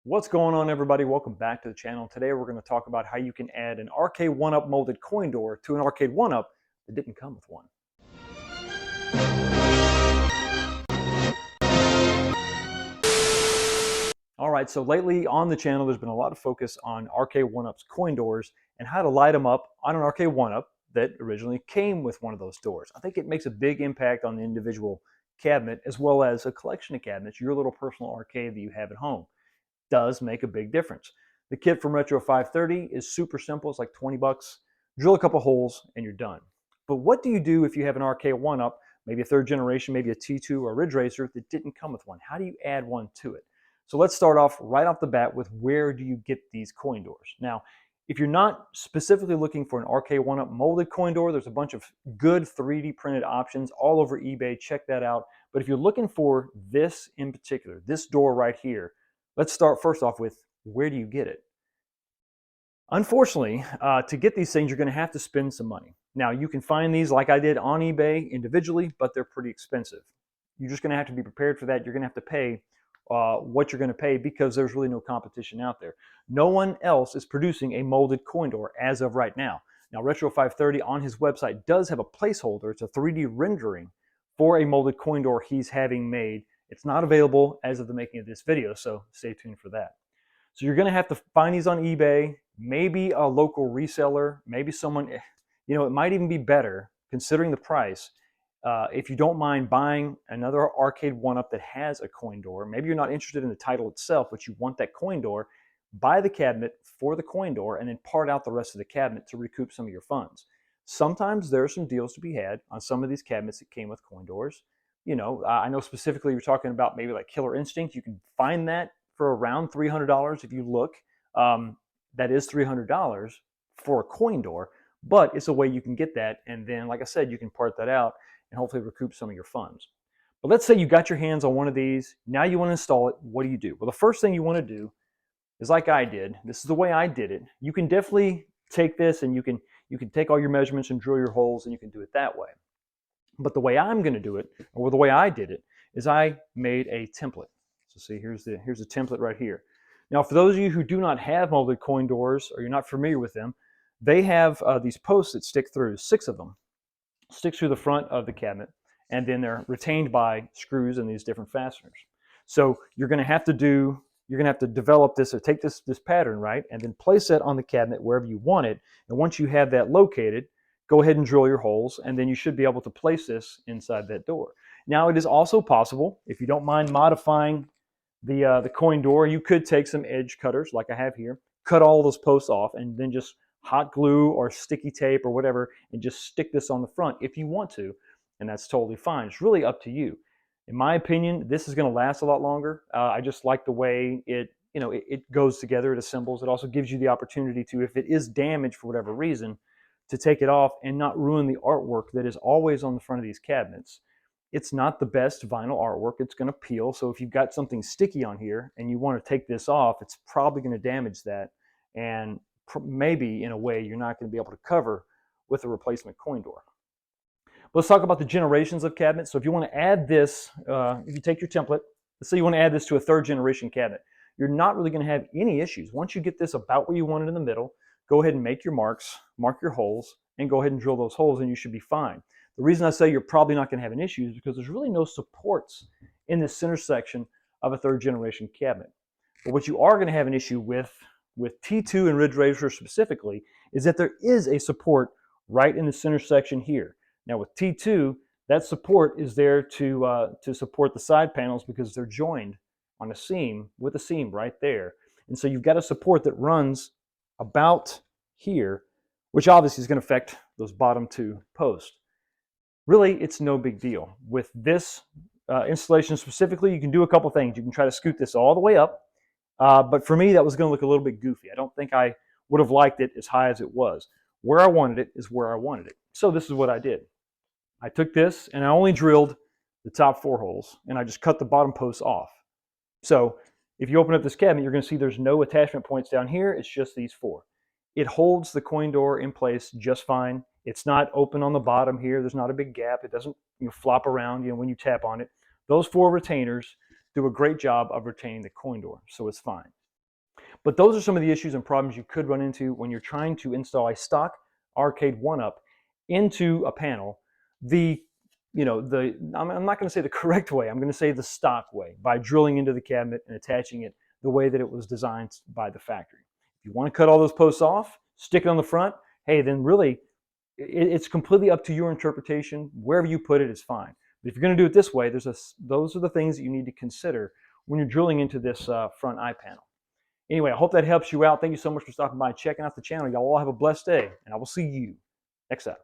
What's going on, everybody? Welcome back to the channel. Today we're going to talk about how you can add an Arcade1up molded coin door to an Arcade1up that didn't come with one. All right, so lately on the channel there's been a lot of focus on Arcade1up's coin doors and how to light them up on an Arcade1up that originally came with one of those doors. I think it makes a big impact on the individual cabinet as well as a collection of cabinets, your little personal arcade that you have at home. Does make a big difference. The kit from Retro 530 is super simple. It's like 20 bucks. Drill a couple holes and you're done. But what do you do if you have an Arcade1up, maybe a third generation, maybe a T2 or a Ridge Racer that didn't come with one? How do you add one to it? So let's start off right off the bat with where do you get these coin doors? Now, if you're not specifically looking for an Arcade1up molded coin door, there's a bunch of good 3D printed options all over eBay. Check that out. But if you're looking for this in particular, this door right here, let's start first off with where do you get it? Unfortunately, to get these things, you're going to have to spend some money. Now, you can find these like I did on eBay individually, but they're pretty expensive. You're just going to have to be prepared for that. You're going to have to pay what you're going to pay because there's really no competition out there. No one else is producing a molded coin door as of right now. Now, Retro 530 on his website does have a placeholder. It's a 3D rendering for a molded coin door he's having made. It's not available as of the making of this video, so stay tuned for that. So you're going to have to find these on eBay, maybe a local reseller, maybe someone, it might even be better considering the price. If you don't mind buying another Arcade1up that has a coin door, maybe you're not interested in the title itself, but you want that coin door, buy the cabinet for the coin door and then part out the rest of the cabinet to recoup some of your funds. Sometimes there are some deals to be had on some of these cabinets that came with coin doors. I know specifically you're talking about maybe like Killer Instinct. You can find that for around $300 if you look. That is $300 for a coin door, but it's a way you can get that. And then, like I said, you can part that out and hopefully recoup some of your funds. But let's say you got your hands on one of these. Now you want to install it. What do you do? Well, the first thing you want to do is like I did. This is the way I did it. You can definitely take this and you can take all your measurements and drill your holes and you can do it that way. But the way I'm going to do it, or the way I did it, is I made a template. So see, here's the template right here. Now, for those of you who do not have molded coin doors, or you're not familiar with them, they have these posts that stick through, 6 of them, stick through the front of the cabinet, and then they're retained by screws and these different fasteners. So you're going to have to develop this, or take this pattern, right, and then place it on the cabinet wherever you want it. And once you have that located, go ahead and drill your holes, and then you should be able to place this inside that door. Now, it is also possible, if you don't mind modifying the coin door, you could take some edge cutters like I have here, cut all those posts off, and then just hot glue or sticky tape or whatever, and just stick this on the front if you want to, and that's totally fine. It's really up to you. In my opinion, this is going to last a lot longer. I just like the way it goes together, it assembles. It also gives you the opportunity to, if it is damaged for whatever reason, to take it off and not ruin the artwork that is always on the front of these cabinets. It's not the best vinyl artwork. It's going to peel. So if you've got something sticky on here and you want to take this off, it's probably going to damage that. And maybe in a way you're not going to be able to cover with a replacement coin door. Let's talk about the generations of cabinets. So if you want to add this, if you take your template, let's say you want to add this to a 3rd generation cabinet, you're not really going to have any issues. Once you get this about where you want it in the middle, go ahead and make your marks, mark your holes, and go ahead and drill those holes and you should be fine. The reason I say you're probably not going to have an issue is because there's really no supports in the center section of a 3rd generation cabinet. But what you are going to have an issue with T2 and Ridge Racer specifically is that there is a support right in the center section here. Now with T2, that support is there to support the side panels because they're joined on a seam with a seam right there. And so you've got a support that runs about here, which obviously is going to affect those bottom 2 posts. Really, it's no big deal. With this installation specifically, you can do a couple things. You can try to scoot this all the way up, but for me, that was going to look a little bit goofy. I don't think I would have liked it as high as it was. Where I wanted it is where I wanted it. So this is what I did. I took this and I only drilled the top 4 holes, and I just cut the bottom posts off. So if you open up this cabinet, you're going to see there's no attachment points down here. It's just these 4. It holds the coin door in place just fine. It's not open on the bottom here. There's not a big gap. It doesn't flop around when you tap on it. Those 4 retainers do a great job of retaining the coin door, so it's fine. But those are some of the issues and problems you could run into when you're trying to install a stock Arcade1up into a panel. I'm not going to say the correct way. I'm going to say the stock way, by drilling into the cabinet and attaching it the way that it was designed by the factory. If you want to cut all those posts off, stick it on the front, hey, then really it's completely up to your interpretation. Wherever you put it is fine. But if you're going to do it this way, those are the things that you need to consider when you're drilling into this front eye panel. Anyway, I hope that helps you out. Thank you so much for stopping by and checking out the channel. Y'all all have a blessed day, and I will see you next time.